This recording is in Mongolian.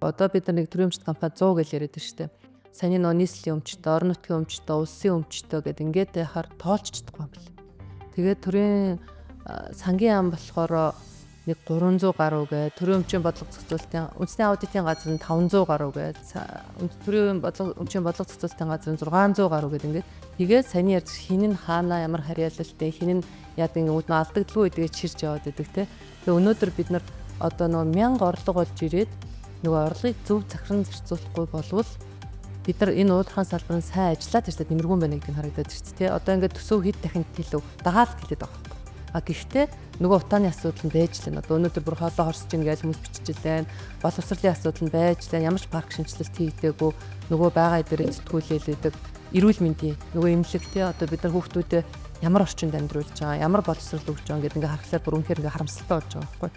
Одоо бид нар нэг төрийн өмчт компани 100 гэж яриад байна шүү дээ. Саний нөө нийслэлийн өмчтөй, орон нутгийн өмчтөй, улсын өмчтөй гэдэг ингээд яхаар тоолч чадахгүй юм бэл. Тэгээд төрийн сангийн ам болохоор нэг 300 гаруй гэ, төрийн өмчийн бодлого зохицуулалтын үндэсний аудитын газар нь 500 гаруй гэ, төрийн өмчийн бодлого зохицуулалтын газар нь 600 гаруй гэдэг ингээд тэгээд саний ярьж хин нь хаана ямар харьяалалтай, хин нь яадаг үүд нь алдагдaltaгүй гэдгийг чирж яваад байдаг те. Тэгээ өнөөдөр бид нар одоо нөгөө 1000 орлого болж ирээд нөгөө орлогыг зөв захиран зарцуулахгүй болвол бид нар энэ уулархан салбарын сайн ажиллаад ирсэд нэмэргүй байна гэдгийг харагдаад ирсэн тий. Одоо ингээд төсөв хэд дахин илүү дагаалт хэлээд байгаа юм. А гэхдээ нөгөө утааны асуудал нь байж лээ. Одоо өнөөдөр бүр хоолоо хорсож ийн гэж хүмүүс бичиж лээ. Боловсролын асуудал нь байж лээ. Ямар ч парк шинжилэлт хийдэггүй нөгөө байгаа дээр зэтгүүлээлээдэг эрүүл мэндийн нөгөө эмнэлэг тий. Одоо бид нар хүүхдүүдэд ямар орчинд амьдруулж байгаа, ямар боловсрол өгж байгаа гэдэг ингээд харахаар бүр үнэхээр ингээд харамсалтай болж байгаа байхгүй.